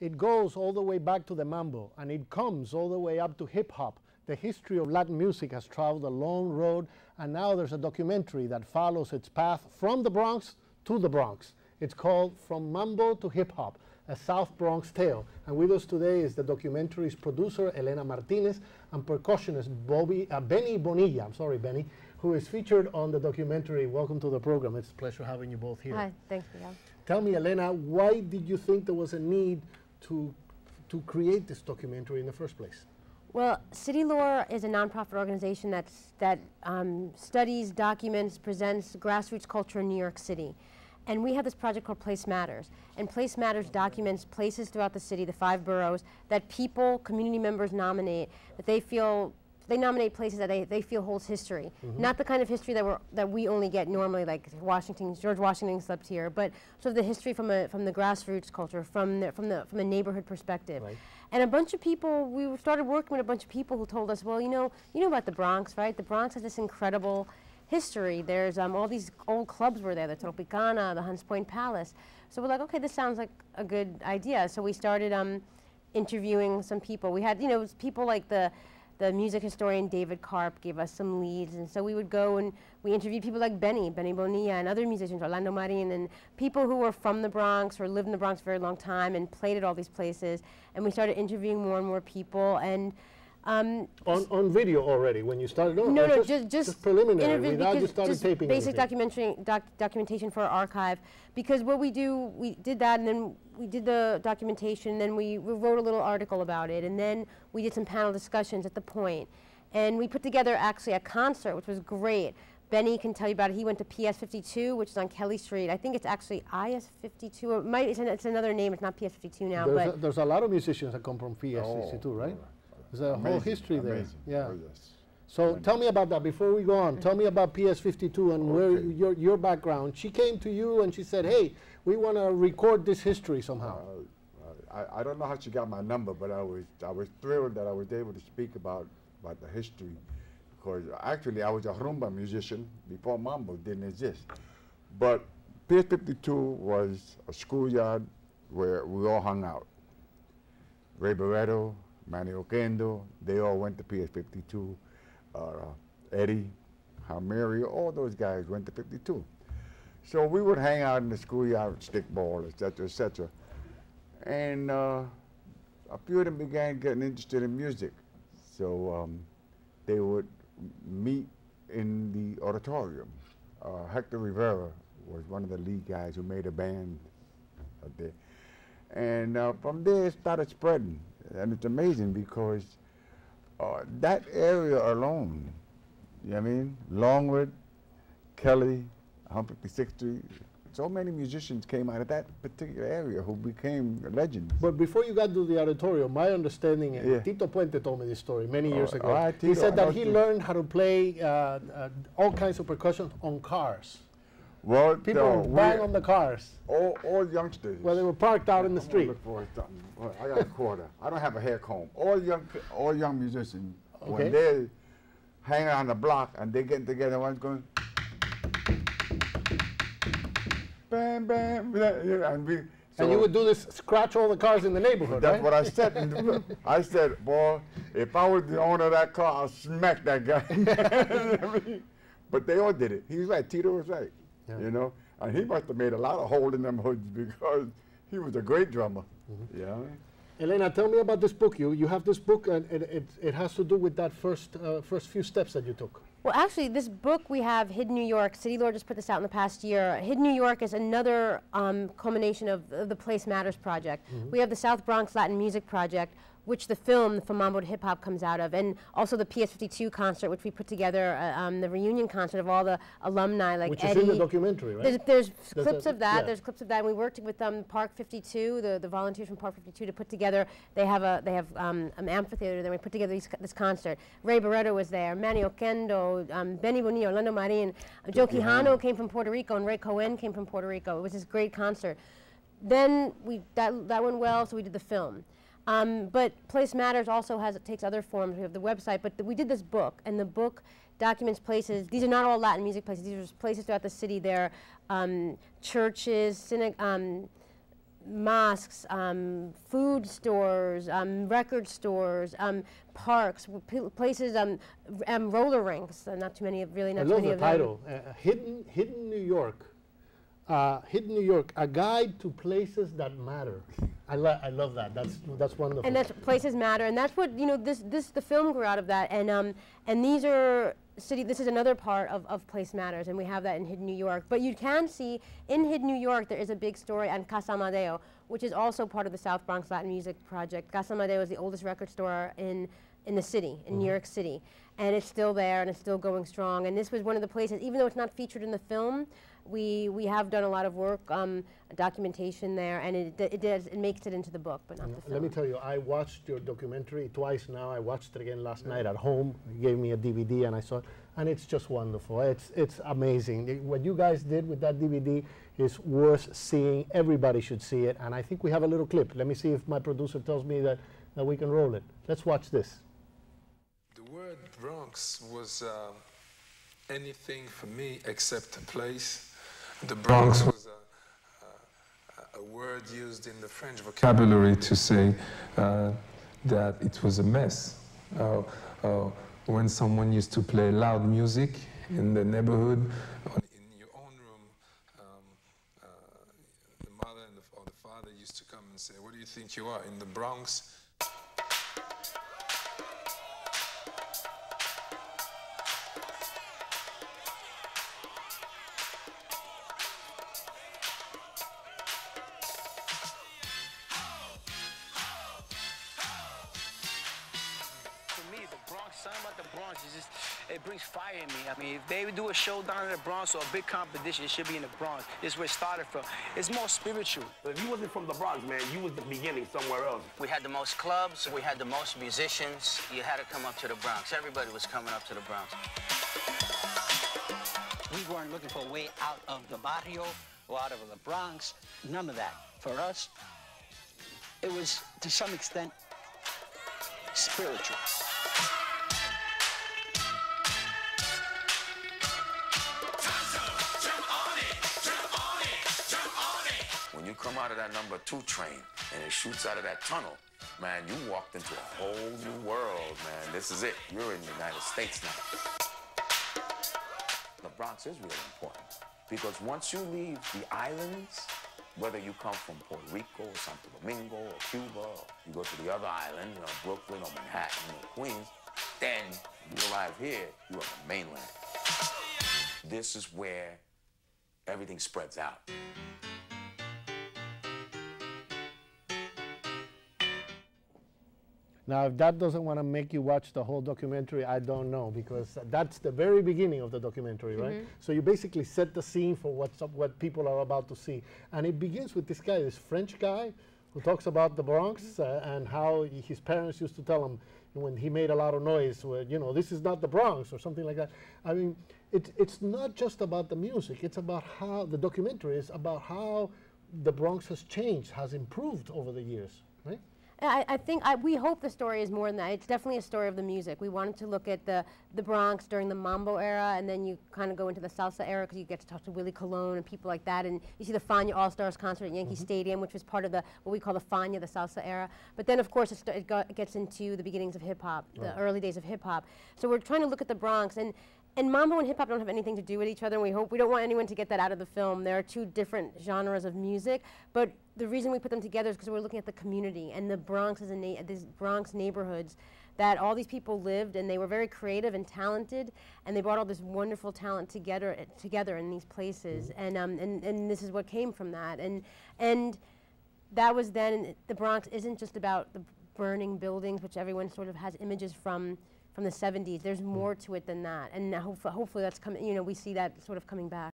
It goes all the way back to the Mambo, and it comes all the way up to hip-hop. The history of Latin music has traveled a long road, and now there's a documentary that follows its path from the Bronx to the Bronx. It's called From Mambo to Hip-Hop, a South Bronx Tale. And with us today is the documentary's producer, Elena Martinez, and percussionist Benny Bonilla, I'm sorry, Benny, who is featured on the documentary. Welcome to the program. It's a pleasure having you both here. Hi, thanks, Miguel. Tell me, Elena, why did you think there was a need to create this documentary in the first place? Well, City Lore is a nonprofit organization that studies, documents, presents grassroots culture in New York City. And we have this project called Place Matters. And Place Matters documents places throughout the city, the 5 boroughs, that people, community members nominate, that they nominate places that they feel holds history. Not the kind of history that we only get normally, like George Washington slept here, but sort of the history from the grassroots culture, from a neighborhood perspective. Right. And a bunch of people, we started working with a bunch of people who told us, well, you know about the Bronx, right? The Bronx has this incredible history. There's all these old clubs were there, the Tropicana, the Hunts Point Palace. So we're like, okay, this sounds like a good idea. So we started interviewing some people. We had, people like the music historian David Karp gave us some leads, and so we would go and we interviewed people like Benny Bonilla, and other musicians, Orlando Marin, and people who were from the Bronx or lived in the Bronx for a very long time and played at all these places. And we started interviewing more and more people. And on video already when you started? No, just preliminary. Without you started just taping basic documentation for our archive. Because what we do, we did that, and then we did the documentation, and then we wrote a little article about it, and then we did some panel discussions at the point. And we put together actually a concert, which was great. Benny can tell you about it. He went to PS 52, which is on Kelly Street. I think it's actually IS 52, or it's another name. It's not PS 52 now. There's a lot of musicians that come from PS 52, right? There's a whole history there. Yeah. Oh, yes. So tell me about that before we go on. Tell me about PS 52 and where your background. She came to you and she said, "Hey, we want to record this history somehow." I don't know how she got my number, but I was thrilled that I was able to speak about the history, because actually I was a rumba musician before Mambo didn't exist. But PS 52 was a schoolyard where we all hung out. Ray Barretto, Manny Oquendo, they all went to PS 52. Eddie, Mary, all those guys went to 52. So we would hang out in the schoolyard, stickball, etc., etc. And a few of them began getting interested in music. So they would meet in the auditorium. Hector Rivera was one of the lead guys who made a band up there. And from there it started spreading. And it's amazing because that area alone, you know what I mean? Longwood, Kelly, 156th Street, so many musicians came out of that particular area who became legends. But before you got to the auditorium, my understanding, Tito Puente told me this story many years ago. He said that he learned how to play all kinds of percussion on cars. Well, people bang on the cars. All youngsters. Well, they were parked out in the street. Well, I got a quarter. I don't have a hair comb. All young musicians, when they're hanging on the block and they're getting together, one's going, bam, bam, and you would do this, scratch all the cars in the neighborhood, That's what I said. I said, boy, if I was the owner of that car, I'll smack that guy. But they all did it. He was right. Tito was right. Yeah. And he must have made a lot of hole in them hoods because he was a great drummer. Yeah. Elena, tell me about this book. You have this book, and it has to do with that first few steps that you took. Well, actually, this book we have, Hidden New York. City Lore just put this out in the past year. Hidden New York is another culmination of the Place Matters project. We have the South Bronx Latin Music Project, which the film From Mambo to Hip Hop comes out of, and also the PS 52 concert, which we put together, the reunion concert of all the alumni, like which Eddie. Is in the documentary, right? There's clips of that. There's clips of that. And we worked with Park 52, the volunteers from Park 52, to put together. They have an amphitheater. Then we put together this concert. Ray Barretto was there. Manny Oquendo, Benny Bonilla, Orlando Marin, Joe Quijano came from Puerto Rico, and Ray Cohen came from Puerto Rico. It was this great concert. Then that went well, so we did the film. But Place Matters also takes other forms. We have the website, but we did this book, and the book documents places. These are not all Latin music places. These are places throughout the city. There are churches, mosques, food stores, record stores, parks, places, roller rinks. Not too many, really not too many of them. I love the title, Hidden New York. Hidden New York, a guide to places that matter. I love that. That's wonderful. And that's places matter, and that's what the film grew out of that. And these are this is another part of Place Matters, and we have that in Hidden New York. But you can see in Hidden New York there is a big story on Casa Amadeo, which is also part of the South Bronx Latin Music Project. Casa Amadeo is the oldest record store in the city, in New York City, and it's still there and it's still going strong. And this was one of the places, even though it's not featured in the film, we have done a lot of work, documentation there, and it makes it into the book, but not the film. Let me tell you, I watched your documentary twice now. I watched it again last night at home. You gave me a DVD and I saw it, and it's just wonderful. It's amazing. What you guys did with that DVD is worth seeing. Everybody should see it, and I think we have a little clip. Let me see if my producer tells me that we can roll it. Let's watch this. The word Bronx was anything for me except a place. The Bronx was a word used in the French vocabulary to say that it was a mess. When someone used to play loud music in the neighborhood, in your own room, the mother or the father used to come and say, "What do you think you are, in the Bronx?" Something about the Bronx is just, it brings fire in me. I mean, if they would do a show down in the Bronx or a big competition, it should be in the Bronx. This is where it started from. It's more spiritual. If you wasn't from the Bronx, man, you was the beginning somewhere else. We had the most clubs, we had the most musicians. You had to come up to the Bronx. Everybody was coming up to the Bronx. We weren't looking for a way out of the barrio or out of the Bronx. None of that. For us, it was, to some extent, spiritual. When you come out of that number 2 train and it shoots out of that tunnel, man, you walked into a whole new world, man. This is it. You're in the United States now. The Bronx is really important because once you leave the islands, whether you come from Puerto Rico or Santo Domingo or Cuba, or you go to the other island, Brooklyn or Manhattan or Queens, then you arrive here, you're on the mainland. This is where everything spreads out. Now, if that doesn't want to make you watch the whole documentary, I don't know, because that's the very beginning of the documentary, right? So you basically set the scene for what people are about to see. And it begins with this guy, this French guy, who talks about the Bronx and how his parents used to tell him when he made a lot of noise, this is not the Bronx or something like that. I mean, it's not just about the music. It's about how the documentary is about how the Bronx has changed, has improved over the years, right? I think we hope the story is more than that. It's definitely a story of the music. We wanted to look at the Bronx during the Mambo era, and then you kind of go into the salsa era because you get to talk to Willie Colon and people like that, and you see the Fania All-Stars concert at Yankee Stadium, which was part of what we call the Fania, the salsa era. But then, of course, it gets into the beginnings of hip-hop, the early days of hip-hop. So we're trying to look at the Bronx, and Mambo and hip-hop don't have anything to do with each other, and we don't want anyone to get that out of the film. There are 2 different genres of music, but the reason we put them together is because we're looking at the community and the Bronx these Bronx neighborhoods that all these people lived, and they were very creative and talented, and they brought all this wonderful talent together in these places, and this is what came from that, and that was then. The Bronx isn't just about the burning buildings, which everyone sort of has images from the 70s. There's more to it than that, and hopefully that's coming. We see that sort of coming back.